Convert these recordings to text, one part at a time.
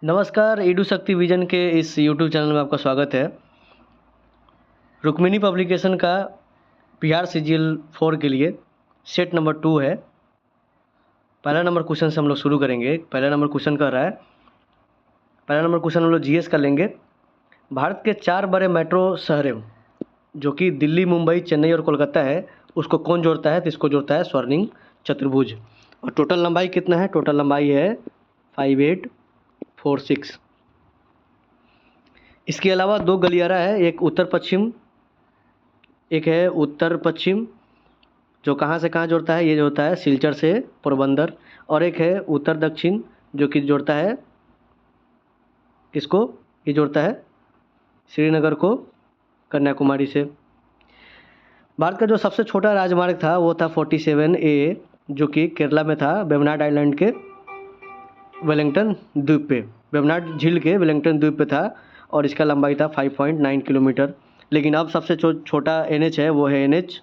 नमस्कार, ईडू शक्ति विजन के इस यूट्यूब चैनल में आपका स्वागत है। रुक्मिणी पब्लिकेशन का बिहार सीजीएल 4 के लिए सेट नंबर 2 है। पहला नंबर क्वेश्चन से हम लोग शुरू करेंगे। पहला नंबर क्वेश्चन कर रहा है, पहला नंबर क्वेश्चन हम लोग जीएस का लेंगे। भारत के 4 बड़े मेट्रो शहर जो कि दिल्ली, मुंबई, चेन्नई और कोलकाता है, उसको कौन जोड़ता है? तो इसको जोड़ता है स्वर्णिम चतुर्भुज। और टोटल लंबाई कितना है? टोटल लंबाई है 5846। इसके अलावा 2 गलियारा है, एक उत्तर पश्चिम, एक है उत्तर पश्चिम जो कहाँ से कहाँ जोड़ता है? ये जोड़ता है सिलचर से पोरबंदर। और एक है उत्तर दक्षिण जो कि जोड़ता है किसको? ये जोड़ता है श्रीनगर को कन्याकुमारी से। भारत का जो सबसे छोटा राजमार्ग था वो था 47A जो कि केरला में था, वेम्बनाड आइलैंड के वेलिंगटन द्वीप पे, वेम्बनाड झील के वेलिंगटन द्वीप पे था और इसका लंबाई था 5.9 किलोमीटर। लेकिन अब सबसे छोटा NH है वो है NH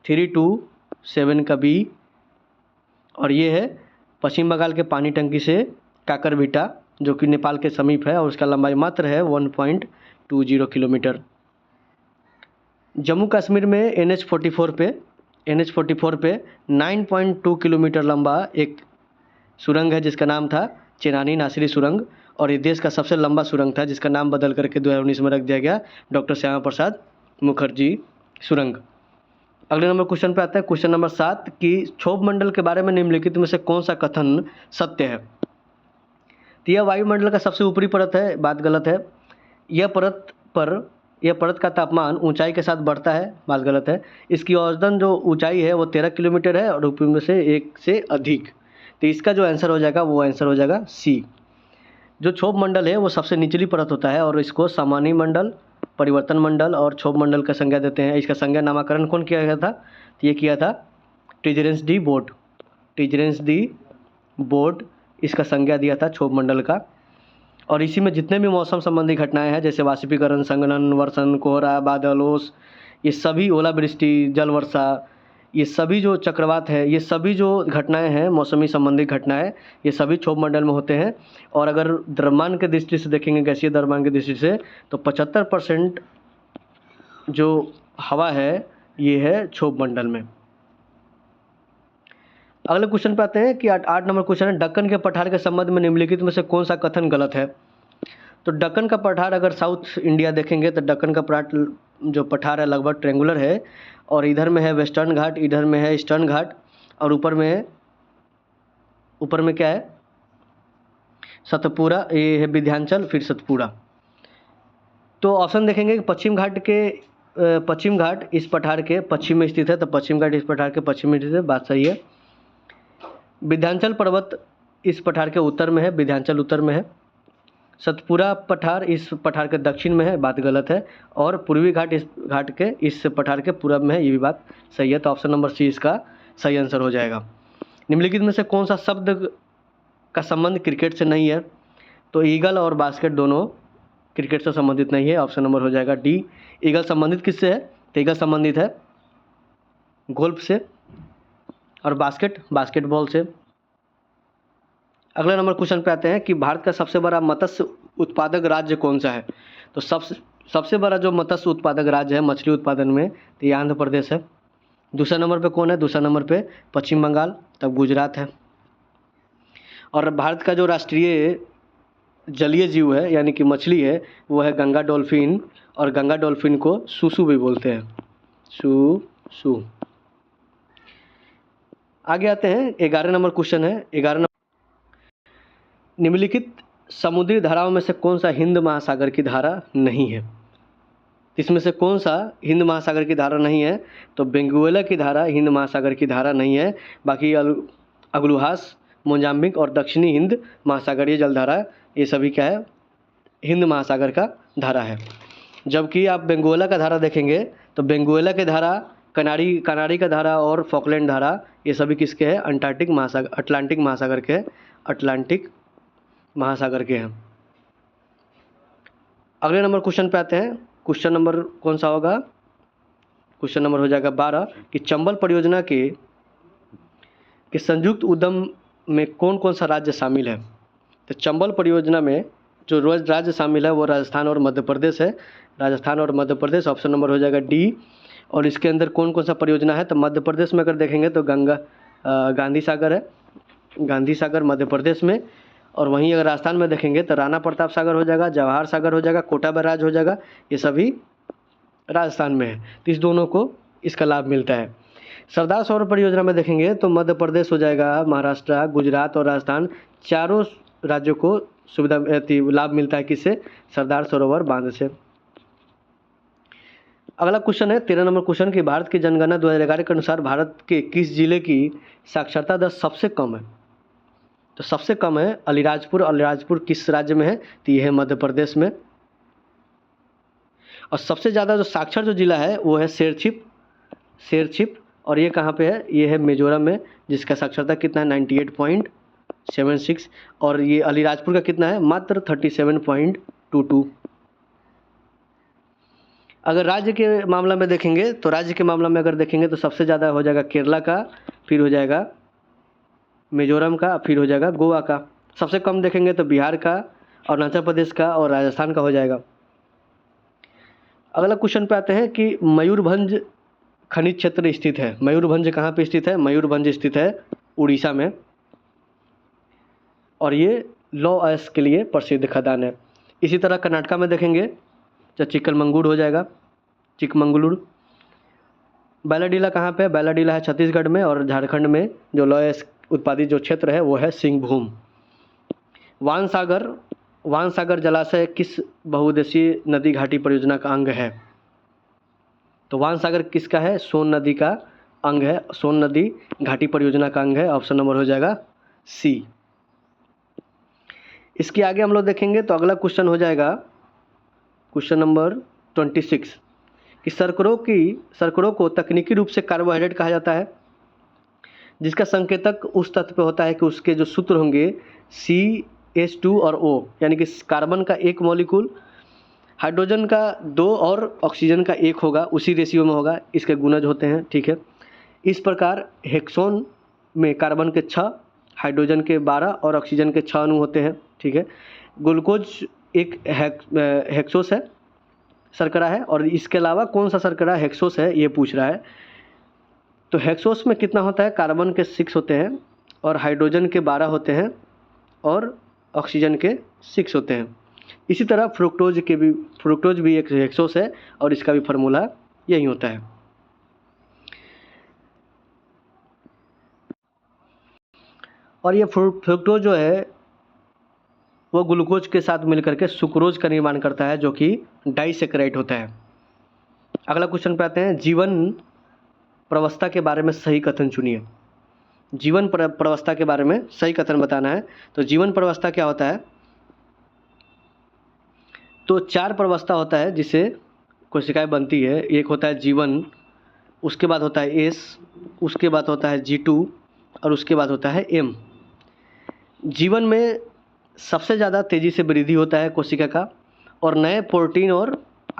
327 का B और ये है पश्चिम बंगाल के पानी टंकी से काकरबिटा जो कि नेपाल के समीप है और उसका लंबाई मात्र है 1.20 किलोमीटर। जम्मू कश्मीर में NH 44 पे 9.2 किलोमीटर लंबा एक सुरंग है जिसका नाम था चेनानी नासिरी सुरंग और ये देश का सबसे लंबा सुरंग था जिसका नाम बदल करके 2019 में रख दिया गया डॉक्टर श्यामा प्रसाद मुखर्जी सुरंग। अगले नंबर क्वेश्चन पे आता है, क्वेश्चन नंबर 7 कि क्षोभ मंडल के बारे में निम्नलिखित में से कौन सा कथन सत्य है? तो यह वायुमंडल का सबसे ऊपरी परत है, बात गलत है। यह परत का तापमान ऊंचाई के साथ बढ़ता है, बात गलत है। इसकी औसतन जो ऊंचाई है वो 13 किलोमीटर है और ऊपरी में से 1 से अधिक। तो इसका जो आंसर हो जाएगा वो आंसर हो जाएगा सी। जो क्षोभ मंडल है वो सबसे निचली परत होता है और इसको सामान्य मंडल, परिवर्तन मंडल और क्षोभ मंडल का संज्ञा देते हैं। इसका संज्ञा नामकरण कौन किया गया था? तो ये किया था टिजरेंस डी बोर्ड इसका संज्ञा दिया था क्षोभ मंडल का। और इसी में जितने भी मौसम संबंधी घटनाएं हैं जैसे वाष्पीकरण, संघनन, वर्षण, कोहरा, बादल, ओस, ये सभी, ओलावृष्टि, जल वर्षा, ये सभी जो चक्रवात है, ये सभी जो घटनाएं हैं मौसमी संबंधी घटनाएं, ये सभी क्षोभ मंडल में होते हैं। और अगर द्रव्यमान के दृष्टि से देखेंगे, गैसीय द्रव्यमान की दृष्टि से, तो 75% जो हवा है ये है क्षोभ मंडल में। अगले क्वेश्चन पे आते हैं कि 8 नंबर क्वेश्चन है, दक्कन के पठार के संबंध में निम्नलिखित में से कौन सा कथन गलत है? तो दक्कन का पठार, अगर साउथ इंडिया देखेंगे तो दक्कन का जो पठार है लगभग ट्रेंगुलर है और इधर में है वेस्टर्न घाट, इधर में है ईस्टर्न घाट और ऊपर में क्या है? सतपुड़ा, ये है विंध्याचल, फिर सतपुड़ा। तो ऑप्शन देखेंगे कि पश्चिम घाट इस पठार के पश्चिम में स्थित है, तो पश्चिम घाट इस पठार के पश्चिम में स्थित है, बात सही है। विंध्याचल पर्वत इस पठार के उत्तर में है, विंध्याचल उत्तर में है। सतपुड़ा पठार इस पठार के दक्षिण में है, बात गलत है। और पूर्वी घाट इस घाट के इस पठार के पूरब में है, ये भी बात सही है। तो ऑप्शन नंबर सी इसका सही आंसर हो जाएगा। निम्नलिखित में से कौन सा शब्द का संबंध क्रिकेट से नहीं है? तो ईगल और बास्केट दोनों क्रिकेट से संबंधित नहीं है, ऑप्शन नंबर हो जाएगा डी। ईगल संबंधित किससे है? तो ईगल संबंधित है गोल्फ से और बास्केटबॉल से। अगला नंबर क्वेश्चन पे आते हैं कि भारत का सबसे बड़ा मत्स्य उत्पादक राज्य कौन सा है? तो सबसे बड़ा जो मत्स्य उत्पादक राज्य है मछली उत्पादन में, तो ये आंध्र प्रदेश है। दूसरा नंबर पे कौन है? दूसरा नंबर पे पश्चिम बंगाल, तब गुजरात है। और भारत का जो राष्ट्रीय जलीय जीव है यानी कि मछली है वो है गंगा डॉल्फिन और गंगा डॉल्फिन को सूसू भी बोलते हैं, सूसू। आगे आते हैं, 11 नंबर क्वेश्चन है। 11 नंबर, निम्नलिखित समुद्री धाराओं में से कौन सा हिंद महासागर की धारा नहीं है? इसमें से कौन सा हिंद महासागर की धारा नहीं है? तो बेंगुएला की धारा हिंद महासागर की धारा नहीं है। बाकी अगलुहास, मोजाम्बिक और दक्षिणी हिंद महासागरीय जलधारा ये सभी क्या है? हिंद महासागर का धारा है। जबकि आप बेंगुएला का धारा देखेंगे तो बेंगुएला की धारा, कनारी का धारा और फॉकलैंड धारा ये सभी किसके हैं? अटलांटिक महासागर के हैं। अगले नंबर क्वेश्चन पे आते हैं। क्वेश्चन नंबर कौन सा होगा? क्वेश्चन नंबर हो जाएगा 12 कि चंबल परियोजना के संयुक्त उद्यम में कौन कौन सा राज्य शामिल है? तो चंबल परियोजना में जो राज्य शामिल है वो राजस्थान और मध्य प्रदेश है। राजस्थान और मध्य प्रदेश, ऑप्शन नंबर हो जाएगा डी। और इसके अंदर कौन कौन सा परियोजना है, तो मध्य प्रदेश में अगर देखेंगे तो गांधी सागर है, गांधी सागर मध्य प्रदेश में। और वहीं अगर राजस्थान में देखेंगे तो राणा प्रताप सागर हो जाएगा, जवाहर सागर हो जाएगा, कोटा बैराज हो जाएगा, ये सभी राजस्थान में है। तो इस दोनों को इसका लाभ मिलता है। सरदार सरोवर परियोजना में देखेंगे तो मध्य प्रदेश हो जाएगा, महाराष्ट्र, गुजरात और राजस्थान, चारों राज्यों को सुविधा लाभ मिलता है किससे, सरदार सरोवर बांध से। अगला क्वेश्चन है 13 नंबर क्वेश्चन कि भारत की जनगणना 2011 के अनुसार भारत के किस जिले की साक्षरता दर सबसे कम है। तो सबसे कम है अलीराजपुर। अलीराजपुर किस राज्य में है, तो यह है मध्य प्रदेश में। और सबसे ज़्यादा जो साक्षर जो जिला है वो है शेरछिप। और ये कहाँ पे है, ये है मिजोरम में, जिसका साक्षरता कितना है 98.76। और ये अलीराजपुर का कितना है, मात्र 37.22। अगर राज्य के मामला में देखेंगे तो राज्य के मामला में अगर देखेंगे तो सबसे ज़्यादा हो जाएगा केरला का, फिर हो जाएगा मिजोरम का, फिर हो जाएगा गोवा का। सबसे कम देखेंगे तो बिहार का, अरुणाचल प्रदेश का और राजस्थान का हो जाएगा। अगला क्वेश्चन पे आते हैं कि मयूरभंज खनिज क्षेत्र स्थित है। मयूरभंज कहाँ पे स्थित है, मयूरभंज स्थित है उड़ीसा में। और ये लौह अयस्क के लिए प्रसिद्ध खदान है। इसी तरह कर्नाटका में देखेंगे तो चिकमंगलुरु हो जाएगा, चिकमंगलुरु। बैलाडीला कहाँ पे है, बैलाडीला है छत्तीसगढ़ में। और झारखंड में जो लौह अयस्क उत्पादित जो क्षेत्र है वो है सिंहभूम। वानसागर जलाशय किस बहुउद्देशीय नदी घाटी परियोजना का अंग है। तो वानसागर किसका है, सोन नदी का अंग है, सोन नदी घाटी परियोजना का अंग है। ऑप्शन नंबर हो जाएगा सी। इसके आगे हम लोग देखेंगे तो अगला क्वेश्चन हो जाएगा क्वेश्चन नंबर 26 कि शर्करों को तकनीकी रूप से कार्बोहाइड्रेट कहा जाता है, जिसका संकेतक उस तथ्य पे होता है कि उसके जो सूत्र होंगे CH2 और O, यानी कि कार्बन का एक मॉलिक्यूल, हाइड्रोजन का 2 और ऑक्सीजन का 1 होगा, उसी रेशियो में होगा, इसके गुणज होते हैं। ठीक है, इस प्रकार हेक्सोन में कार्बन के 6, हाइड्रोजन के 12 और ऑक्सीजन के 6 अणु होते हैं। ठीक है, ग्लूकोज एक हेक्सोस है, शर्करा है। और इसके अलावा कौन सा शर्करा हेक्सोस है ये पूछ रहा है। तो हेक्सोस में कितना होता है, कार्बन के 6 होते हैं और हाइड्रोजन के 12 होते हैं और ऑक्सीजन के 6 होते हैं। इसी तरह फ्रुक्टोज भी एक हेक्सोस है और इसका भी फार्मूला यही होता है। और ये फ्रुक्टोज जो है वो ग्लूकोज के साथ मिलकर के सुक्रोज का निर्माण करता है, जो कि डाइसेकेराइड होता है। अगला क्वेश्चन पे आते हैं, जीवन प्रवस्था के बारे में सही कथन चुनिए। जीवन प्रवस्था के बारे में सही कथन बताना है। तो जीवन प्रवस्था क्या होता है, तो 4 प्रवस्था होता है जिससे कोशिकाएं बनती है। एक होता है जीवन, उसके बाद होता है एस, उसके बाद होता है G2 और उसके बाद होता है M। जीवन में सबसे ज़्यादा तेज़ी से वृद्धि होता है कोशिका का और नए प्रोटीन और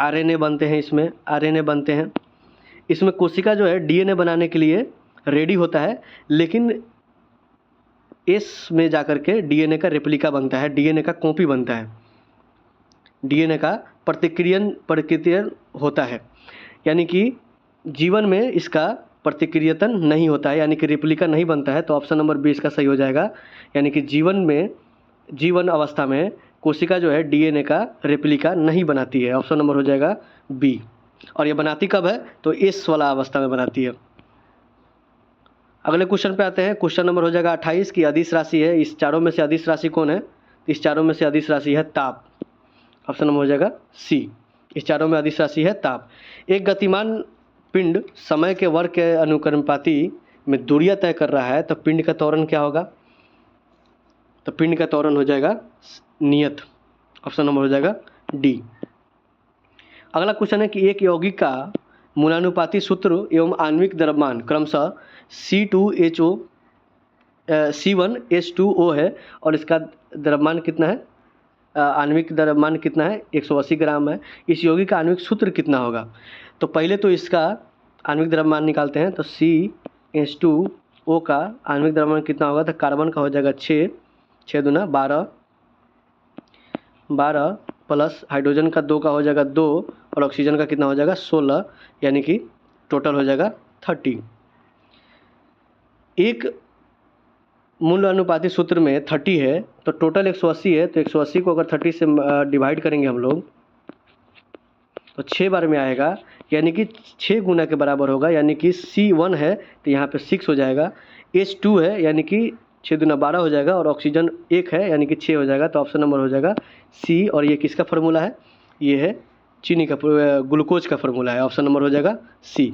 RNA बनते हैं, इसमें RNA बनते हैं। इसमें कोशिका जो है DNA बनाने के लिए रेडी होता है, लेकिन एस में जाकर के DNA का रेप्लिका बनता है, DNA का कॉपी बनता है, DNA का प्रतिक्रियन होता है। यानी कि जीवन में इसका प्रतिक्रियतन नहीं होता है, यानी कि रेप्लिका नहीं बनता है। तो ऑप्शन नंबर 20 का सही हो जाएगा। यानी कि जीवन अवस्था में कोशिका जो है DNA का रेप्लिका नहीं बनाती है। ऑप्शन नंबर हो जाएगा बी। और ये बनाती कब है, तो एस वाला अवस्था में बनाती है। अगले क्वेश्चन पे आते हैं, क्वेश्चन नंबर हो जाएगा 28 की अदिश राशि है। इस चारों में से अदिश राशि कौन है, इस चारों में से अदिश राशि है ताप। ऑप्शन नंबर हो जाएगा सी। इस चारों में अदिश राशि है ताप। एक गतिमान पिंड समय के वर्ग के अनुक्रमपाती में दूरियां तय कर रहा है, तो पिंड का त्वरण क्या होगा, तो पिंड का त्वरण हो जाएगा नियत। ऑप्शन नंबर हो जाएगा डी। अगला क्वेश्चन है कि एक यौगिक का मूलानुपाती सूत्र एवं आणविक द्रव्यमान क्रमशः C2H2O C1H2O है और इसका द्रव्यमान कितना है, आणविक द्रव्यमान कितना है, 180 ग्राम है। इस यौगिक का आणविक सूत्र कितना होगा, तो पहले तो इसका आणविक द्रव्यमान निकालते हैं। तो CH2O का आणविक द्रव्यमान कितना होगा, तो कार्बन का हो जाएगा 6 दूना 12 12 प्लस हाइड्रोजन का 2 का हो जाएगा 2 और ऑक्सीजन का कितना हो जाएगा 16, यानी कि टोटल हो जाएगा 30। एक मूल अनुपाती सूत्र में 30 है तो टोटल 180 है, तो 180 को अगर 30 से डिवाइड करेंगे हम लोग तो 6 बार में आएगा, यानी कि 6 गुना के बराबर होगा, यानी कि C1 है तो यहाँ पे 6 हो जाएगा, H2 है यानी कि 6 दूना 12 हो जाएगा, और ऑक्सीजन 1 है यानी कि 6 हो जाएगा। तो ऑप्शन नंबर हो जाएगा C। और ये किसका फार्मूला है? ये है चीनी का, ग्लूकोज का फार्मूला है। ऑप्शन नंबर हो जाएगा C।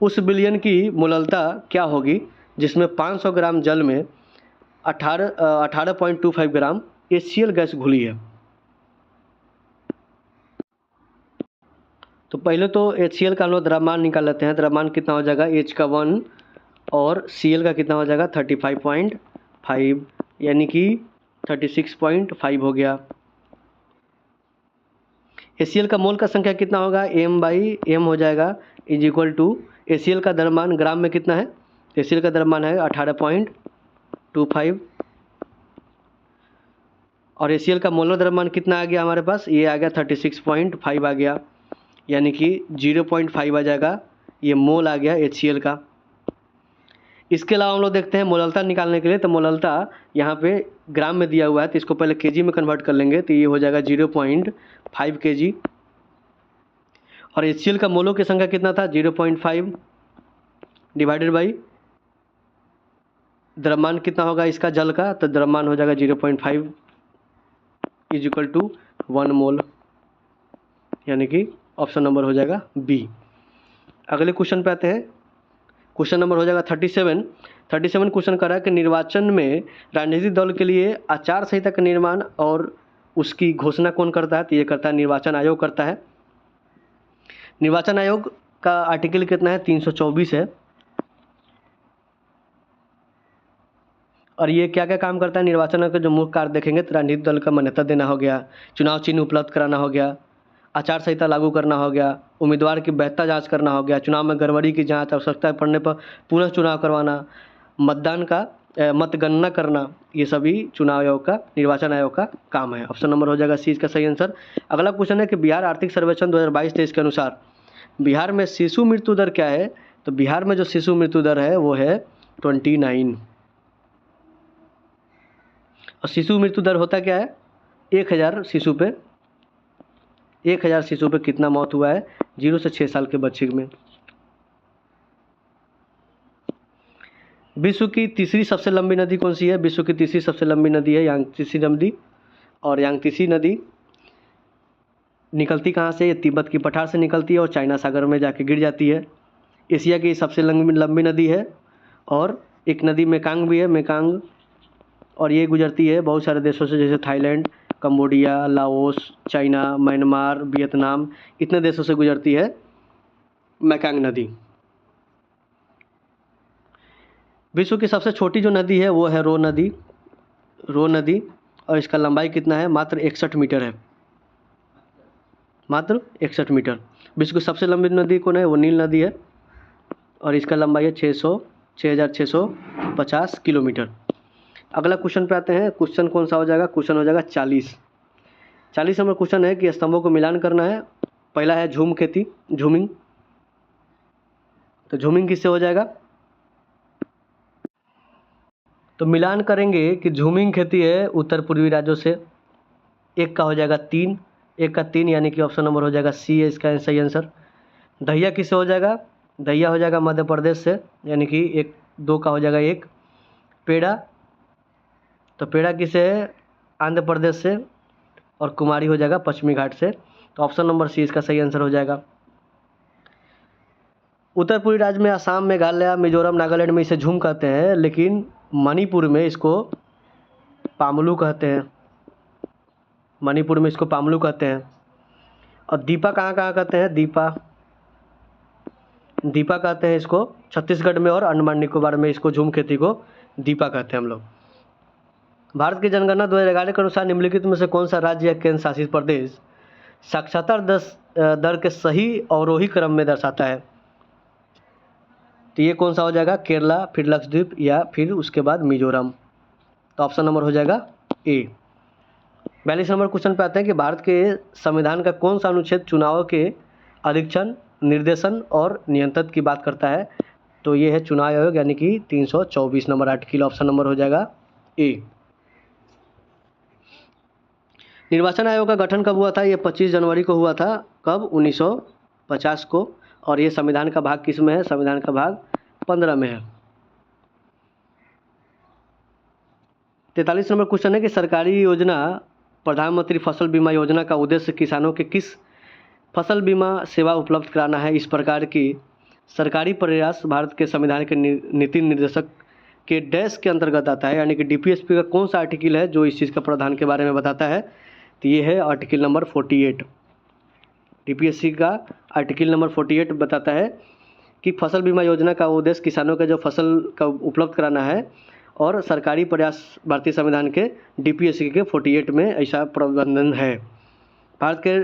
उस विलयन की मोललता क्या होगी जिसमें 500 ग्राम जल में 18.25 ग्राम HCl गैस घुली है? तो पहले तो HCl का हम लोग द्रव्यमान निकाल लेते हैं। द्रव्यमान कितना हो जाएगा? H का 1 और Cl का कितना हो जाएगा 35.5, यानी कि 36.5 हो गया। HCl का मोल का संख्या कितना होगा? m/m हो जाएगा, इज इक्वल टू HCl का द्रव्यमान ग्राम में कितना है? HCl का द्रव्यमान है 18.25 और HCl का मोलर द्रव्यमान कितना आ गया हमारे पास? ये आ गया 36.5 आ गया, यानी कि 0.5 आ जाएगा, ये मोल आ गया HCl का। इसके अलावा हम लोग देखते हैं मोललता निकालने के लिए, तो मोललता यहाँ पे ग्राम में दिया हुआ है तो इसको पहले केजी में कन्वर्ट कर लेंगे, तो ये हो जाएगा 0.5 kg। और HCl का मोलों की संख्या कितना था? 0.5 डिवाइडेड बाई द्रव्यमान कितना होगा इसका जल का? तो द्रव्यमान हो जाएगा 0.5 इज इक्वल टू 1 मोल, यानी कि ऑप्शन नंबर हो जाएगा बी। अगले क्वेश्चन पे आते हैं। क्वेश्चन नंबर हो जाएगा 37 क्वेश्चन कर रहा है कि निर्वाचन में राजनीतिक दल के लिए आचार संहिता का निर्माण और उसकी घोषणा कौन करता है? तो ये करता है निर्वाचन आयोग करता है। निर्वाचन आयोग का आर्टिकल कितना है? 324 है। और ये क्या क्या काम करता है? निर्वाचन आयोग का जो मुख्य कार्य देखेंगे तो राजनीतिक दल का मान्यता देना हो गया, चुनाव चिन्ह उपलब्ध कराना हो गया, आचार संहिता लागू करना हो गया, उम्मीदवार की वैधता जांच करना हो गया, चुनाव में गड़बड़ी की जांच, आवश्यकता पड़ने पर पुनः चुनाव करवाना, मतदान का मतगणना करना, ये सभी चुनाव आयोग का, निर्वाचन आयोग का काम है। ऑप्शन नंबर हो जाएगा सी इसका सही आंसर। अगला क्वेश्चन है कि बिहार आर्थिक सर्वेक्षण 2022-23 के अनुसार बिहार में शिशु मृत्यु दर क्या है? तो बिहार में जो शिशु मृत्यु दर है वो है 29। और शिशु मृत्यु दर होता क्या है? 1000 शिशु पे 1000 शिशु पे कितना मौत हुआ है 0 से 6 साल के बच्चे में। विश्व की तीसरी सबसे लंबी नदी कौन सी है? विश्व की तीसरी सबसे लंबी नदी है यांगत्से नदी। और यांगत्से नदी निकलती कहाँ से? ये तिब्बत की पठार से निकलती है और चाइना सागर में जाके गिर जाती है। एशिया की सबसे लंबी नदी है। और एक नदी मेकांग भी है, मेकांग, और ये गुजरती है बहुत सारे देशों से, जैसे Thailand, Cambodia, Laos, China, Myanmar, Vietnam, इतने देशों से गुजरती है मेकांग नदी। विश्व की सबसे छोटी जो नदी है वो है रो नदी, और इसका लंबाई कितना है? मात्र 61 मीटर है, मात्र 61 मीटर। विश्व की सबसे लंबी नदी कौन है? वो नील नदी है और इसका लंबाई है 6650 किलोमीटर। अगला क्वेश्चन पे आते हैं। क्वेश्चन कौन सा हो जाएगा? क्वेश्चन हो जाएगा 40 नंबर क्वेश्चन है कि स्तंभों को मिलान करना है। पहला है झूम खेती, झूमिंग। तो झूमिंग किससे हो जाएगा? तो मिलान करेंगे कि झूमिंग खेती है उत्तर पूर्वी राज्यों से। एक का हो जाएगा 3, एक का 3, यानी कि ऑप्शन नंबर हो जाएगा सी है इसका सही आंसर। दहिया किससे हो जाएगा? दहिया हो जाएगा मध्य प्रदेश से, यानी कि 1, 2 का हो जाएगा 1। पेड़ा, तो पेड़ा किसे है? आंध्र प्रदेश से। और कुमारी हो जाएगा पश्चिमी घाट से। तो ऑप्शन नंबर सी इसका सही आंसर हो जाएगा। उत्तर पूर्वी राज्य में असम, मेघालय, मिजोरम, नागालैंड में इसे झूम कहते हैं, लेकिन मणिपुर में इसको पामलू कहते हैं। मणिपुर में इसको पामलू कहते हैं। और दीपा कहाँ कहाँ कहते हैं? दीपा कहते हैं इसको छत्तीसगढ़ में, और अंडमान निकोबार में इसको झूम खेती को दीपा कहते हैं हम लोग। भारत की जनगणना 2011 के अनुसार निम्नलिखित में से कौन सा राज्य या केंद्र शासित प्रदेश साक्षरता दर के सही अवरोही क्रम में दर्शाता है? तो ये कौन सा हो जाएगा? केरला, फिर लक्षद्वीप, या फिर उसके बाद मिजोरम। तो ऑप्शन नंबर हो जाएगा ए। 42 नंबर क्वेश्चन पे आते हैं कि भारत के संविधान का कौन सा अनुच्छेद चुनाव के अधीक्षण, निर्देशन और नियंत्रण की बात करता है? तो ये है चुनाव आयोग यानी कि 324 नंबर आर्टिकल, ऑप्शन नंबर हो जाएगा ए। निर्वाचन आयोग का गठन कब हुआ था? ये 25 जनवरी को हुआ था। कब? 1950 को। और ये संविधान का भाग किस में है? संविधान का भाग 15 में है। 43 नंबर क्वेश्चन है कि सरकारी योजना प्रधानमंत्री फसल बीमा योजना का उद्देश्य किसानों के किस फसल बीमा सेवा उपलब्ध कराना है? इस प्रकार की सरकारी प्रयास भारत के संविधान के नीति निर्देशक के डैश के अंतर्गत आता है, यानी कि डीपीएसपी का कौन सा आर्टिकल है जो इस चीज़ का प्रावधान के बारे में बताता है? तो ये है आर्टिकल नंबर 48। डीपीएससी का आर्टिकल नंबर 48 बताता है कि फसल बीमा योजना का उद्देश्य किसानों के जो फसल का उपलब्ध कराना है, और सरकारी प्रयास भारतीय संविधान के डीपीएससी के 48 में ऐसा प्रावधान है। भारत के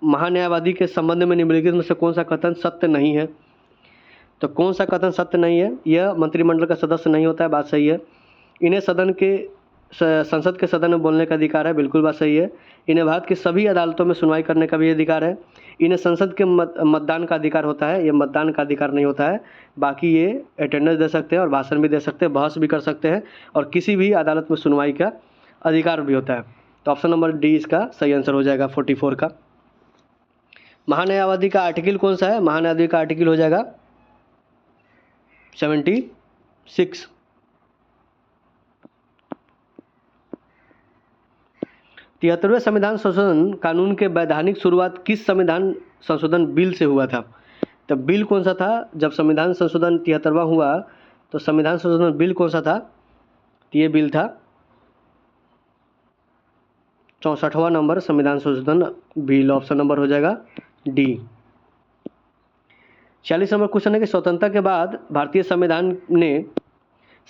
महान्यायवादी के संबंध में निम्नलिखित में से कौन सा कथन सत्य नहीं है? तो कौन सा कथन सत्य नहीं है? यह मंत्रिमंडल का सदस्य नहीं होता है, बात सही है। इन्हें संसद के सदन में बोलने का अधिकार है, बिल्कुल बात सही है। इन्हें भारत की सभी अदालतों में सुनवाई करने का भी अधिकार है। इन्हें संसद के मतदान का अधिकार होता है, ये मतदान का अधिकार नहीं होता है। बाकी ये अटेंडेंस दे सकते हैं और भाषण भी दे सकते हैं, बहस भी कर सकते हैं, और किसी भी अदालत में सुनवाई का अधिकार भी होता है। तो ऑप्शन नंबर डी इसका सही आंसर हो जाएगा 44 का। महान्यायवादी का आर्टिकल कौन सा है? महान्यायवादी का आर्टिकल हो जाएगा 76। 73वें संविधान संशोधन कानून के वैधानिक शुरुआत किस संविधान संशोधन बिल से हुआ था? तो बिल कौन सा था? जब संविधान संशोधन 73वां हुआ तो संविधान संशोधन बिल कौन सा था? तो ये बिल था 64वां नंबर संविधान संशोधन बिल, ऑप्शन नंबर हो जाएगा डी। 46 नंबर क्वेश्चन है कि स्वतंत्रता के बाद भारतीय संविधान ने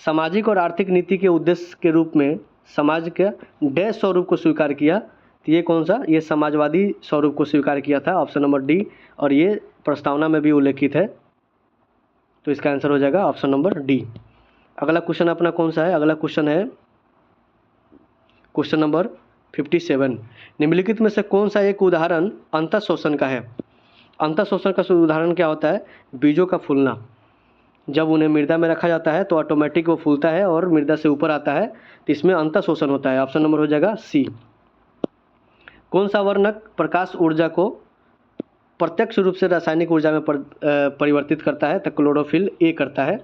सामाजिक और आर्थिक नीति के उद्देश्य के रूप में समाज के डैश स्वरूप को स्वीकार किया। तो ये कौन सा? ये समाजवादी स्वरूप को स्वीकार किया था, ऑप्शन नंबर डी, और ये प्रस्तावना में भी उल्लेखित है। तो इसका आंसर हो जाएगा ऑप्शन नंबर डी। अगला क्वेश्चन अपना कौन सा है? अगला क्वेश्चन है क्वेश्चन नंबर 57। निम्नलिखित में से कौन सा एक उदाहरण अंतःशोषण का है? अंतःशोषण का उदाहरण क्या होता है? बीजों का फूलना। जब उन्हें मृदा में रखा जाता है तो ऑटोमेटिक वो फूलता है और मृदा से ऊपर आता है, तो इसमें अंतःशोषण होता है। ऑप्शन नंबर हो जाएगा सी। कौन सा वर्णक प्रकाश ऊर्जा को प्रत्यक्ष रूप से रासायनिक ऊर्जा में परिवर्तित करता है? तो क्लोरोफिल ए करता है।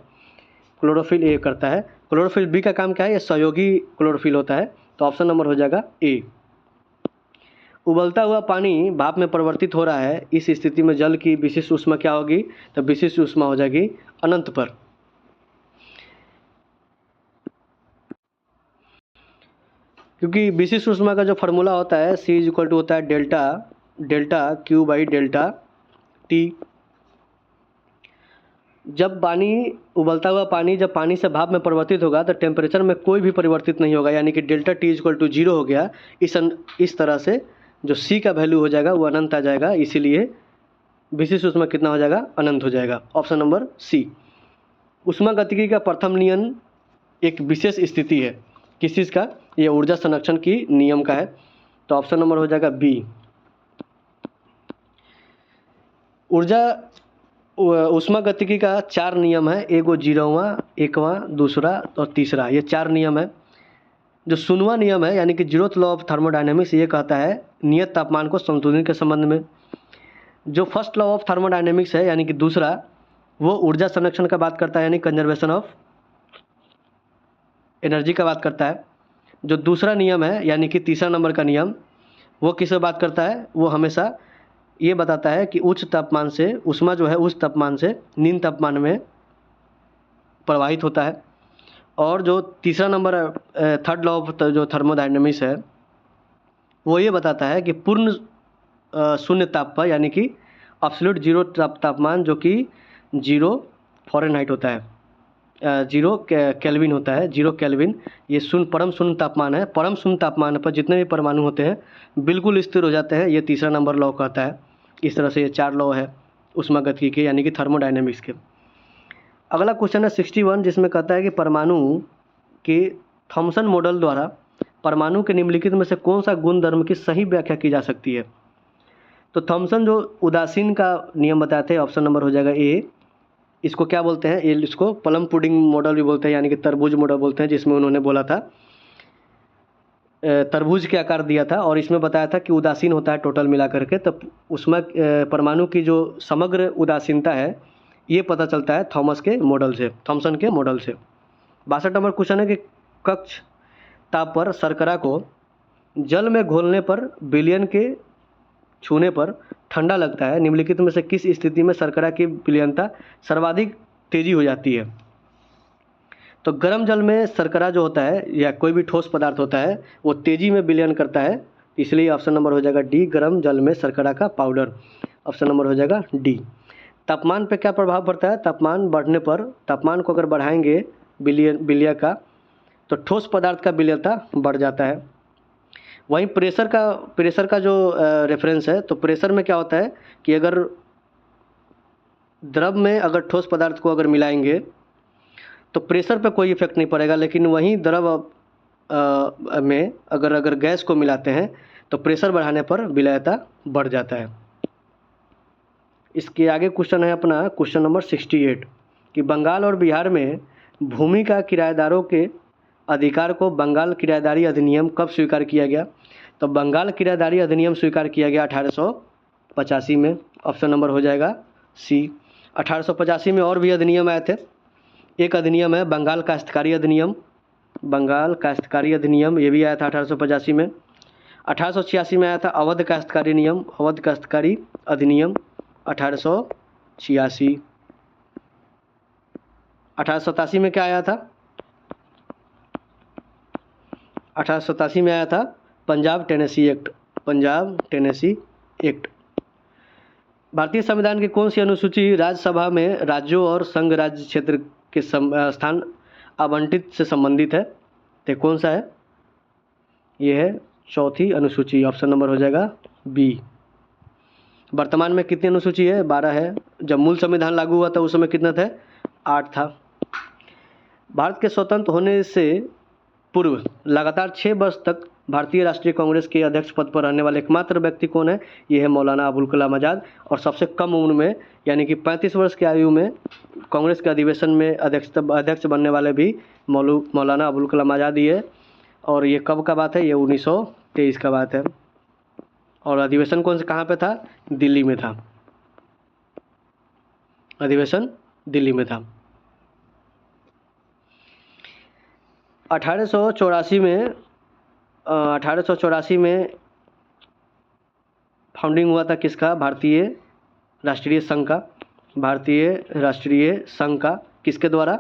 क्लोरोफिल ए करता है। क्लोरोफिल बी का काम क्या है? ये सहयोगी क्लोरोफिल होता है। तो ऑप्शन नंबर हो जाएगा ए। उबलता हुआ पानी भाप में परिवर्तित हो रहा है, इस स्थिति में जल की विशिष्ट ऊष्मा क्या होगी? तो विशिष्ट ऊष्मा हो जाएगी अनंत पर। क्योंकि विशिष्ट ऊष्मा का जो फार्मूला होता है C = होता है delta Q by delta T। जब पानी उबलता हुआ पानी जब पानी से भाप में परिवर्तित होगा तो टेम्परेचर में कोई भी परिवर्तित नहीं होगा, यानी कि डेल्टा T = 0 हो गया। इस तरह से जो C का वैल्यू हो जाएगा वो अनंत आ जाएगा, इसीलिए विशिष्ट ऊष्मा कितना हो जाएगा? अनंत हो जाएगा। Option number C. ऊष्मागतिकी का प्रथम नियम एक विशेष स्थिति है, किस चीज़ का? ये ऊर्जा संरक्षण की नियम का है। तो ऑप्शन नंबर हो जाएगा बी। ऊष्मागतिकी का 4 नियम है, एगो 0वां, 1वां, दूसरा और तीसरा, ये 4 नियम है। जो 0वां नियम है यानी कि 0th लॉ ऑफ थर्मोडायनेमिक्स, ये कहता है नियत तापमान को संतुलन के संबंध में। जो फर्स्ट लॉ ऑफ थर्मोडायनेमिक्स है यानी कि दूसरा, वो ऊर्जा संरक्षण का बात करता है, यानी कंजर्वेशन ऑफ एनर्जी का बात करता है। जो दूसरा नियम है यानी कि तीसरा नंबर का नियम, वो किससे बात करता है? वो हमेशा ये बताता है कि उच्च तापमान से ऊष्मा जो है उच्च तापमान से निम्न तापमान में प्रवाहित होता है। और जो तीसरा नंबर थर्ड लॉ ऑफ जो थर्मोडायनेमिक्स है, वो ये बताता है कि पूर्ण शून्य ताप पर, यानी कि एब्सोल्यूट 0 तापमान, जो कि 0 फ़ारेनहाइट होता है, 0 केल्विन होता है, 0 केल्विन, ये परम शून्य तापमान है। परम शून्य तापमान पर जितने भी परमाणु होते हैं बिल्कुल स्थिर हो जाते हैं, ये तीसरा नंबर लॉ कहता है। इस तरह से ये 4 लॉ है ऊष्मागतिकी के, यानी कि थर्मोडायनेमिक्स के। अगला क्वेश्चन है 61, जिसमें कहता है कि परमाणु के थॉमसन मॉडल द्वारा परमाणु के निम्नलिखित में से कौन सा गुण धर्म की सही व्याख्या की जा सकती है? तो थॉमसन जो उदासीन का नियम बताते हैं, ऑप्शन नंबर हो जाएगा ए। इसको क्या बोलते हैं? ये इसको प्लम पुडिंग मॉडल भी बोलते हैं, यानी कि तरबूज मॉडल बोलते हैं, जिसमें उन्होंने बोला था तरबूज के आकार दिया था और इसमें बताया था कि उदासीन होता है टोटल मिला करके। तब उसमें परमाणु की जो समग्र उदासीनता है ये पता चलता है थॉमसन के मॉडल से। 62 नंबर क्वेश्चन है कि कक्ष ताप पर शर्करा को जल में घोलने पर विलयन के छूने पर ठंडा लगता है। निम्नलिखित में से किस स्थिति में शर्करा की विलयनता सर्वाधिक तेजी हो जाती है? तो गर्म जल में शर्करा जो होता है या कोई भी ठोस पदार्थ होता है वो तेजी में विलयन करता है, इसलिए ऑप्शन नंबर हो जाएगा डी, गर्म जल में शर्करा का पाउडर। ऑप्शन नंबर हो जाएगा डी। तापमान पर क्या प्रभाव पड़ता है? तापमान बढ़ने पर, तापमान को अगर बढ़ाएंगे विलय का, तो ठोस पदार्थ का विलयनता बढ़ जाता है। वहीं प्रेशर का जो रेफरेंस है, तो प्रेशर में क्या होता है कि अगर द्रव में अगर ठोस पदार्थ को अगर मिलाएंगे तो प्रेशर पे कोई इफेक्ट नहीं पड़ेगा, लेकिन वहीं द्रव में अगर गैस को मिलाते हैं तो प्रेशर बढ़ाने पर विलयता बढ़ जाता है। इसके आगे क्वेश्चन है अपना क्वेश्चन नंबर 68 कि बंगाल और बिहार में भूमि का किराएदारों के अधिकार को बंगाल किराएदारी अधिनियम कब स्वीकार किया गया? तो बंगाल किराएदारी अधिनियम स्वीकार किया गया 1885 में। ऑप्शन नंबर हो जाएगा सी। 1885 में और भी अधिनियम आए थे। एक अधिनियम है बंगाल काश्तकारी अधिनियम, बंगाल काश्तकारी अधिनियम ये भी आया था 1885 में। 1886 में आया था अवध काश्तकारी नियम, अवध काश्तकारी अधिनियम 1886। 1887 में क्या आया था? 1887 में आया था Punjab Tennessee act, Punjab Tennessee act. भारतीय संविधान की कौन सी अनुसूची राज्यसभा में राज्यों और संघ राज्य क्षेत्र के स्थान आवंटित से संबंधित है? तो कौन सा है? ये है चौथी अनुसूची। ऑप्शन नंबर हो जाएगा बी। वर्तमान में कितनी अनुसूची है? 12 है। जब मूल संविधान लागू हुआ था उस समय कितना थे? 8 था। भारत के स्वतंत्र होने से पूर्व लगातार 6 वर्ष तक भारतीय राष्ट्रीय कांग्रेस के अध्यक्ष पद पर रहने वाले एकमात्र व्यक्ति कौन है? ये है मौलाना अबुल कलाम आज़ाद। और सबसे कम उम्र में यानी कि 35 वर्ष की आयु में कांग्रेस के अधिवेशन में अध्यक्ष बनने वाले भी मौलाना अबुल कलाम आज़ाद ही है। और ये कब का बात है? ये 1923 का बात है। और अधिवेशन कौन से कहाँ पे था? दिल्ली में था। अधिवेशन दिल्ली में था। 1884 में फाउंडिंग हुआ था किसका? भारतीय राष्ट्रीय संघ का। भारतीय राष्ट्रीय संघ का किसके द्वारा?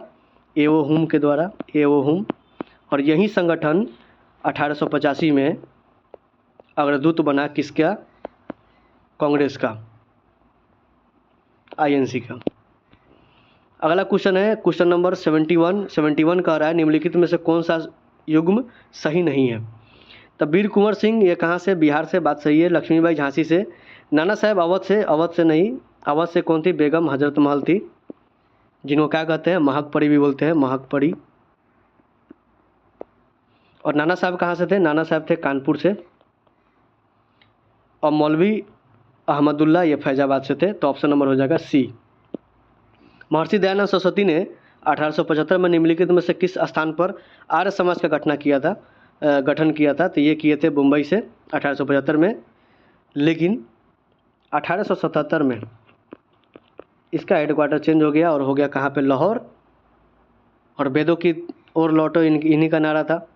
एओ हुम के द्वारा, एओ हुम। और यही संगठन 1885 में अग्रदूत बना किसका? कांग्रेस का, आईएनसी का। अगला क्वेश्चन है क्वेश्चन नंबर 71 कह रहा है निम्नलिखित में से कौन सा युग्म सही नहीं है? तब वीर कुंवर सिंह ये कहाँ से? बिहार से, बात सही है। लक्ष्मीबाई झांसी से। नाना साहब अवध से नहीं, अवध से कौन थी? बेगम हजरत महल थी, जिनको क्या कहते हैं? महक परी भी बोलते हैं, महक परी। और नाना साहब कहाँ से थे? नाना साहब थे कानपुर से। और मौलवी अहमदुल्ला ये फैजाबाद से थे। तो ऑप्शन नंबर हो जाएगा सी। महर्षि दयानंद सरस्वती ने 1875 में निम्नलिखित में से किस स्थान पर आर्य समाज का गठन किया था? तो ये किए थे मुंबई से 1875 में। लेकिन 1877 में इसका हेडक्वार्टर चेंज हो गया और हो गया कहाँ पे? लाहौर। और वेदों की ओर लौटो इन्हीं का नारा था।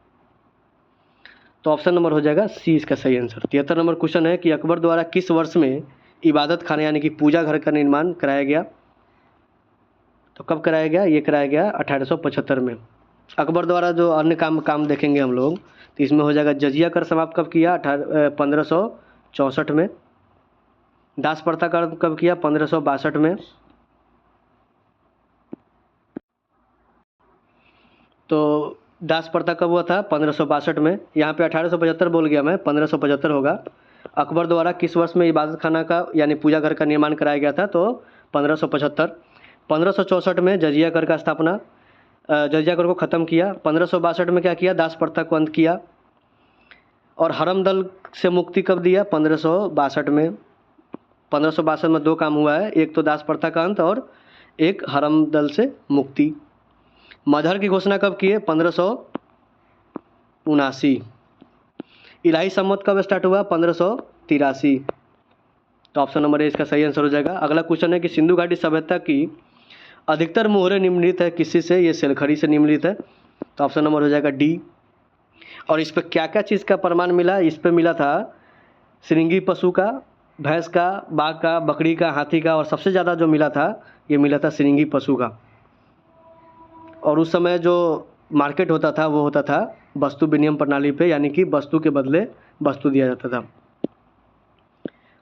तो ऑप्शन नंबर हो जाएगा सी इसका सही आंसर। 73 नंबर क्वेश्चन है कि अकबर द्वारा किस वर्ष में इबादत खाना यानी कि पूजा घर का निर्माण कराया गया? तो कब कराया गया? ये कराया गया 1875 में। अकबर द्वारा जो अन्य काम देखेंगे हम लोग, तो इसमें हो जाएगा जजिया कर समाप्त कब किया? 1564 में। दास प्रथा कब किया? 1562 में। तो दास प्रथा कब हुआ था? 1562 में। यहाँ पे 1875 बोल गया मैं, 1575 होगा। अकबर द्वारा किस वर्ष में इबादत खाना का यानी पूजा घर का निर्माण कराया गया था? तो 1575। 1564 में जजिया कर का स्थापना, जजिया कर को ख़त्म किया। 1562 में क्या किया? दास प्रथा को अंत किया। और हरम दल से मुक्ति कब दिया? 1562 में। 1562 में दो काम हुआ है, एक तो दास प्रथा का अंत और एक हरम दल से मुक्ति। मजहर की घोषणा कब की है? 1579। इलाही सम्मत कब स्टार्ट हुआ? 1583। तो ऑप्शन नंबर ए इसका सही आंसर हो जाएगा। अगला क्वेश्चन है कि सिंधु घाटी सभ्यता की अधिकतर मोहरें निम्नलिखित है किसी से? ये सेलखड़ी से निम्नलिखित है। तो ऑप्शन नंबर हो जाएगा डी। और इस पर क्या क्या चीज़ का प्रमाण मिला? इस पर मिला था श्रृंगी पशु का, भैंस का, बाघ का, बकरी का, हाथी का, और सबसे ज़्यादा जो मिला था ये मिला था श्रृंगी पशु का। और उस समय जो मार्केट होता था वो होता था वस्तु विनिमय प्रणाली पे, यानी कि वस्तु के बदले वस्तु दिया जाता था।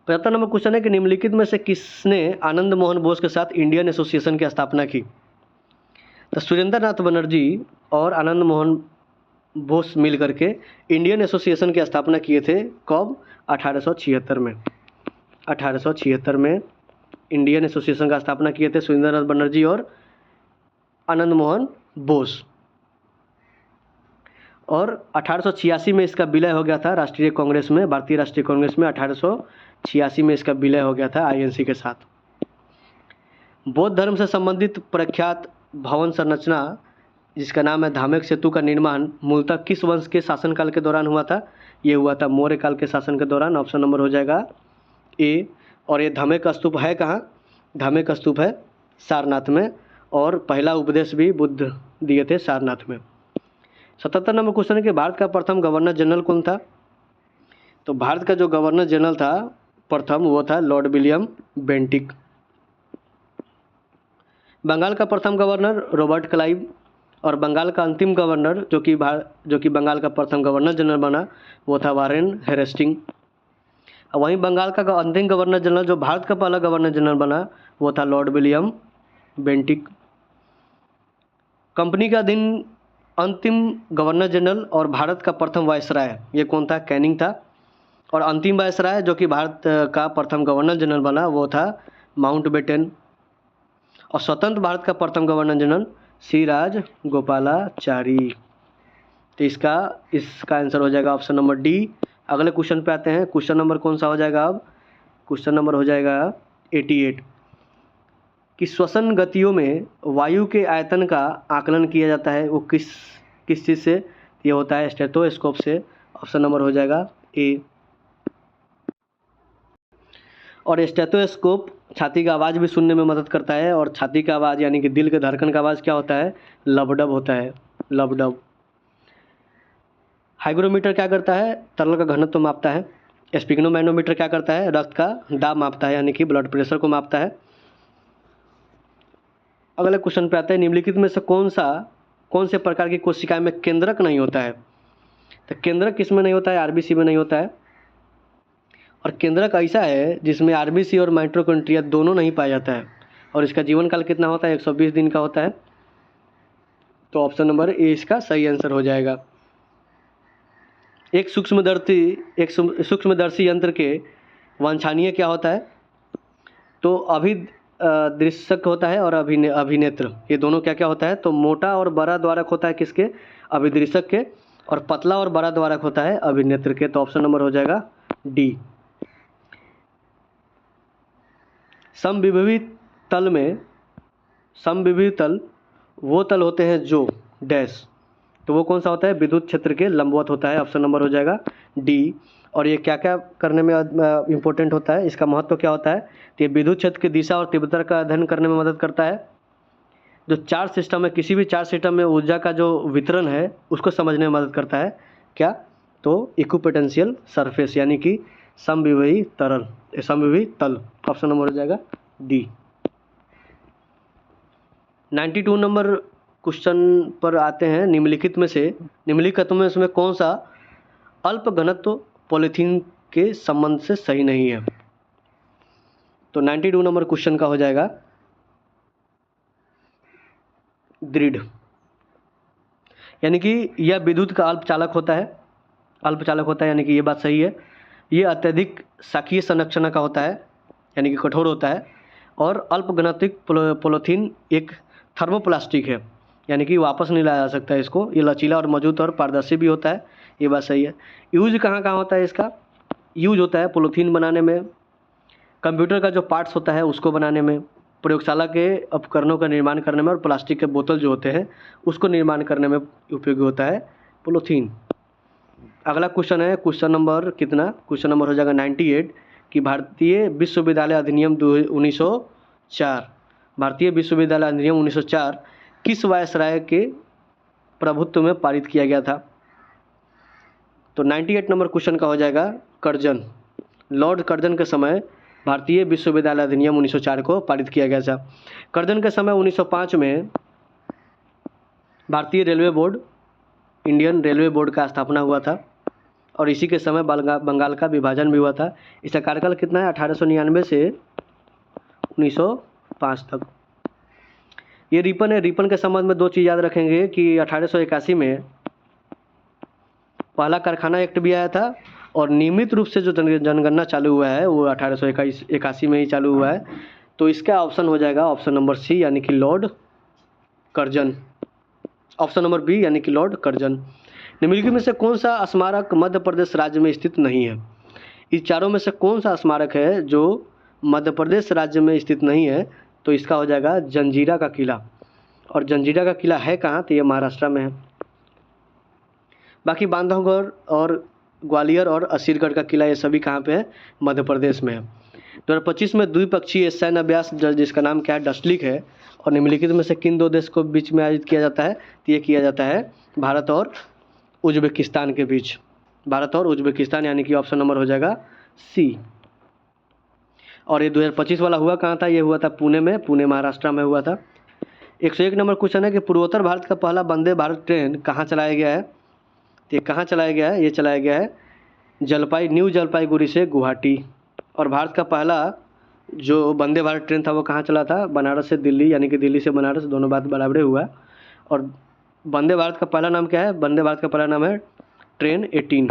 75 नंबर क्वेश्चन है कि निम्नलिखित में से किसने आनंद मोहन बोस के साथ इंडियन एसोसिएशन की स्थापना की? तो सुरेंद्र नाथ बनर्जी और आनंद मोहन बोस मिल करके इंडियन एसोसिएशन की स्थापना किए थे। कब? 1876 में। 1876 में इंडियन एसोसिएशन का स्थापना किए थे सुरेंद्र नाथ बनर्जी और आनंद मोहन बोस। और 1886 में इसका विलय हो गया था राष्ट्रीय कांग्रेस में, भारतीय राष्ट्रीय कांग्रेस में 1886 में इसका विलय हो गया था आईएनसी के साथ। बौद्ध धर्म से संबंधित प्रख्यात भवन संरचना जिसका नाम है धामेक सेतु का निर्माण मूलतः किस वंश के शासनकाल के दौरान हुआ था? ये हुआ था मौर्य काल के शासन के दौरान। ऑप्शन नंबर हो जाएगा ए। और ये धामेक स्तूप है कहाँ? धामेक स्तूप है सारनाथ में, और पहला उपदेश भी बुद्ध दिए थे सारनाथ में। 77 नंबर क्वेश्चन है कि भारत का प्रथम गवर्नर जनरल कौन था? तो भारत का जो गवर्नर जनरल था प्रथम वो था लॉर्ड विलियम बेंटिक। बंगाल का प्रथम गवर्नर रॉबर्ट क्लाइव, और बंगाल का अंतिम गवर्नर जो कि बंगाल का प्रथम गवर्नर जनरल बना वो था वारेन हेस्टिंग। वहीं बंगाल का अंतिम गवर्नर जनरल जो भारत का पहला गवर्नर जनरल बना वो था लॉर्ड विलियम बेंटिक। कंपनी का दिन अंतिम गवर्नर जनरल और भारत का प्रथम वायसराय ये कौन था? कैनिंग था। और अंतिम वायसराय जो कि भारत का प्रथम गवर्नर जनरल बना वो था माउंटबेटन। और स्वतंत्र भारत का प्रथम गवर्नर जनरल सी राजगोपालाचारी। तो इसका आंसर हो जाएगा ऑप्शन नंबर डी। अगले क्वेश्चन पे आते हैं। क्वेश्चन नंबर कौन सा हो जाएगा अब? क्वेश्चन नंबर हो जाएगा 88 कि श्वसन गतियों में वायु के आयतन का आकलन किया जाता है वो किस चीज़ से? ये होता है स्टेथोस्कोप से। ऑप्शन नंबर हो जाएगा ए। और स्टेथोस्कोप छाती का आवाज़ भी सुनने में मदद करता है, और छाती का आवाज़ यानी कि दिल के धड़कन का आवाज़ क्या होता है? लबडब होता है, लबडब। हाइग्रोमीटर क्या करता है? तरल का घनत्व मापता है। स्पिग्नोमैनोमीटर क्या करता है? रक्त का दाब मापता है, यानी कि ब्लड प्रेशर को मापता है। अगले क्वेश्चन पे आते हैं। निम्नलिखित में से कौन से प्रकार की कोशिकाएं में केंद्रक नहीं होता है? तो केंद्रक किस में नहीं होता है? आरबीसी में नहीं होता है। और केंद्रक ऐसा है जिसमें आरबीसी और माइटोकॉन्ड्रिया दोनों नहीं पाया जाता है, और इसका जीवन काल कितना होता है? 120 दिन का होता है। तो ऑप्शन नंबर ए इसका सही आंसर हो जाएगा। एक सूक्ष्मदर्शी यंत्र के वांछनीय क्या होता है? तो अभिदृशक होता है और अभिनेत्र, ये दोनों क्या क्या होता है? तो मोटा और बड़ा द्वारक होता है किसके? अभिदृशक के। और पतला और बड़ा द्वारक होता है अभिनेत्र के। तो ऑप्शन नंबर हो जाएगा डी। समविभवी तल वो तल होते हैं जो डैश, तो वो कौन सा होता है? विद्युत क्षेत्र के लंबवत होता है। ऑप्शन नंबर हो जाएगा डी। और ये क्या क्या करने में इम्पोर्टेंट होता है? इसका महत्व क्या होता है? तो ये विद्युत क्षेत्र की दिशा और तीव्रता का अध्ययन करने में मदद करता है। जो चार्ज सिस्टम है, किसी भी चार्ज सिस्टम में ऊर्जा का जो वितरण है उसको समझने में मदद करता है। क्या? तो इक्विपोटेंशियल सरफेस, यानी कि समविभवी तल। ऑप्शन नंबर हो जाएगा डी। 92 नंबर क्वेश्चन पर आते हैं। निम्नलिखित में इसमें कौन सा अल्प घनत्व पॉलीथीन के संबंध से सही नहीं है? तो 92 नंबर क्वेश्चन का हो जाएगा दृढ़, यानी कि यह विद्युत का अल्पचालक होता है, यानी कि ये बात सही है। ये अत्यधिक शाखीय संरचना का होता है, यानी कि कठोर होता है। और अल्प घनत्विक पॉलीथीन एक थर्मोप्लास्टिक है, यानी कि वापस नहीं लाया जा सकता है इसको। ये लचीला और मजबूत और पारदर्शी भी होता है, ये बात सही है। यूज कहाँ कहाँ होता है इसका? यूज होता है पॉलीथीन बनाने में, कंप्यूटर का जो पार्ट्स होता है उसको बनाने में, प्रयोगशाला के उपकरणों का निर्माण करने में, और प्लास्टिक के बोतल जो होते हैं उसको निर्माण करने में उपयोगी होता है पॉलीथीन। अगला क्वेश्चन है क्वेश्चन नंबर कितना? क्वेश्चन नंबर हो जाएगा 98 कि भारतीय विश्वविद्यालय अधिनियम 1904, भारतीय विश्वविद्यालय अधिनियम 1904 किस वायसराय के प्रभुत्व में पारित किया गया था? तो 98 नंबर क्वेश्चन का हो जाएगा कर्जन। लॉर्ड कर्जन के समय भारतीय विश्वविद्यालय अधिनियम 1904 को पारित किया गया था। कर्जन के समय 1905 में भारतीय railway board, Indian railway board का स्थापना हुआ था, और इसी के समय बंगाल का विभाजन भी हुआ था। इसका कार्यकाल कितना है? 1899 से 1905 तक। ये रिपन है। रिपन के संबंध में दो चीज़ याद रखेंगे कि 1881 में पहला कारखाना एक्ट भी आया था, और नियमित रूप से जो जनगणना चालू हुआ है वो 1881 में ही चालू हुआ है। तो इसका ऑप्शन हो जाएगा ऑप्शन नंबर सी, यानी कि Lord Curzon. Option number B यानी कि लॉर्ड कर्जन। निम्नलिखित में से कौन सा स्मारक मध्य प्रदेश राज्य में स्थित नहीं है? इस चारों में से कौन सा स्मारक है जो मध्य प्रदेश राज्य में स्थित नहीं है? तो इसका हो जाएगा जंजीरा का किला। और जंजीरा का किला है कहाँ? तो ये महाराष्ट्र में है। बाकी बांधवगढ़ और ग्वालियर और असीरगढ़ का किला ये सभी कहाँ पे है? मध्य प्रदेश में है। 2025 में द्विपक्षीय सैन्य अभ्यास जिसका नाम क्या है? डस्टलिक है। और निम्नलिखित में से किन दो देश को बीच में आयोजित किया जाता है? तो ये किया जाता है भारत और उज्बेकिस्तान के बीच। भारत और उज्बेकिस्तान, यानी कि ऑप्शन नंबर हो जाएगा सी। और ये 2025 वाला हुआ कहाँ था? ये हुआ था पुणे में, पुणे महाराष्ट्र में हुआ था। 101 नंबर क्वेश्चन है कि पूर्वोत्तर भारत का पहला वंदे भारत ट्रेन कहाँ चलाया गया है? तो ये कहाँ चलाया गया है? ये चलाया गया है न्यू जलपाईगुड़ी से गुवाहाटी। और भारत का पहला जो वंदे भारत ट्रेन था वो कहाँ चला था? बनारस से दिल्ली, यानी कि दिल्ली से बनारस, दोनों बात बराबर हुआ। और वंदे भारत का पहला नाम क्या है? वंदे भारत का पहला नाम है ट्रेन 18।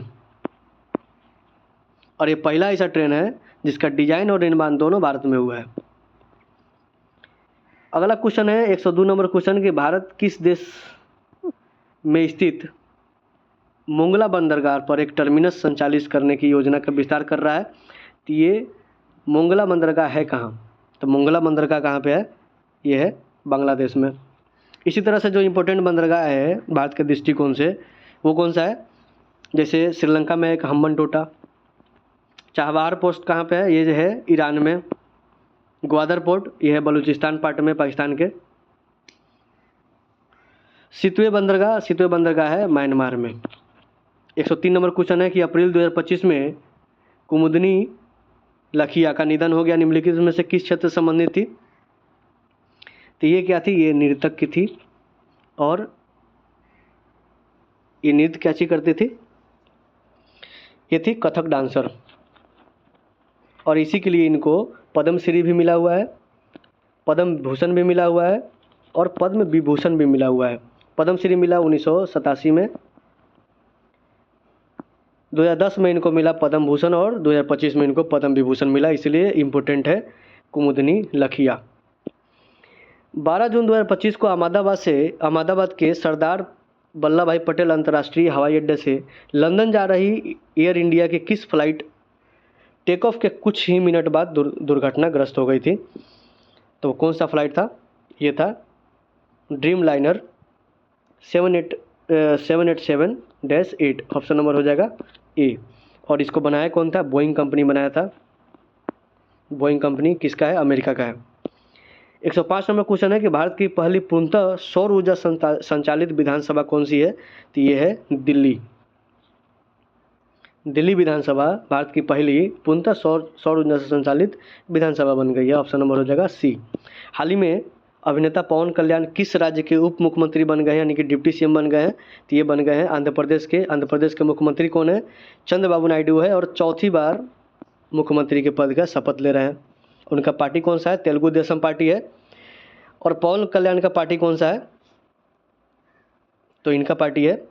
और ये पहला ऐसा ट्रेन है जिसका डिजाइन और निर्माण दोनों भारत में हुआ है। अगला क्वेश्चन है 102 नंबर क्वेश्चन कि भारत किस देश में स्थित मोंगला बंदरगाह पर एक टर्मिनस संचालित करने की योजना का विस्तार कर रहा है? तो ये मोंगला बंदरगाह है कहाँ? तो मोंगला बंदरगाह कहाँ पे है? ये है बांग्लादेश में। इसी तरह से जो इम्पोर्टेंट बंदरगाह है भारत के दृष्टिकोण से वो कौन सा है? जैसे श्रीलंका में एक हम्बनटोटा। चाबहार पोस्ट कहाँ पे है? ये जो है ईरान में। ग्वादर पोर्ट ये है बलूचिस्तान पार्ट में, पाकिस्तान के। सितवे बंदरगाह है म्यांमार में। 103 नंबर क्वेश्चन है कि अप्रैल 2025 में कुमुदनी लखिया का निधन हो गया। निम्नलिखित में से किस क्षेत्र से संबंधित थी? तो ये क्या थी? ये नृतक की थी। और ये नृत्य क्या चीज करती थी? ये थी कथक डांसर। और इसी के लिए इनको पद्मश्री भी मिला हुआ है, पद्म भूषण भी मिला हुआ है, और पद्म विभूषण भी मिला हुआ है। पद्मश्री मिला 1987 में, 2010 में इनको मिला पद्म भूषण, और 2025 में इनको पद्म विभूषण मिला। इसलिए इम्पोर्टेंट है कुमुदनी लखिया। 12 जून 2025 को अहमदाबाद के सरदार वल्लभ भाई पटेल अंतर्राष्ट्रीय हवाई अड्डे से लंदन जा रही एयर इंडिया के किस फ्लाइट टेक ऑफ के कुछ ही मिनट बाद दुर्घटनाग्रस्त हो गई थी? तो कौन सा फ्लाइट था? ये था ड्रीम लाइनर 787-8। ऑप्शन नंबर हो जाएगा ए। और इसको बनाया कौन था? बोइंग कंपनी बनाया था। बोइंग कंपनी किसका है? अमेरिका का है। 105 नंबर क्वेश्चन है कि भारत की पहली पूर्णतः सौर ऊर्जा संचालित विधानसभा कौन सी है? तो ये है दिल्ली विधानसभा भारत की पहली पूर्णतः सौर ऊर्जा से संचालित विधानसभा बन गई है। ऑप्शन नंबर हो जाएगा सी। हाल ही में अभिनेता पवन कल्याण किस राज्य के उप मुख्यमंत्री बन गए हैं, यानी कि डिप्टी सीएम बन गए हैं? तो ये बन गए हैं आंध्र प्रदेश के। आंध्र प्रदेश के मुख्यमंत्री कौन है? चंद्रबाबू नायडू है, और चौथी बार मुख्यमंत्री के पद का शपथ ले रहे हैं। उनका पार्टी कौन सा है? तेलुगु देशम पार्टी है। और पवन कल्याण का पार्टी कौन सा है? तो इनका पार्टी है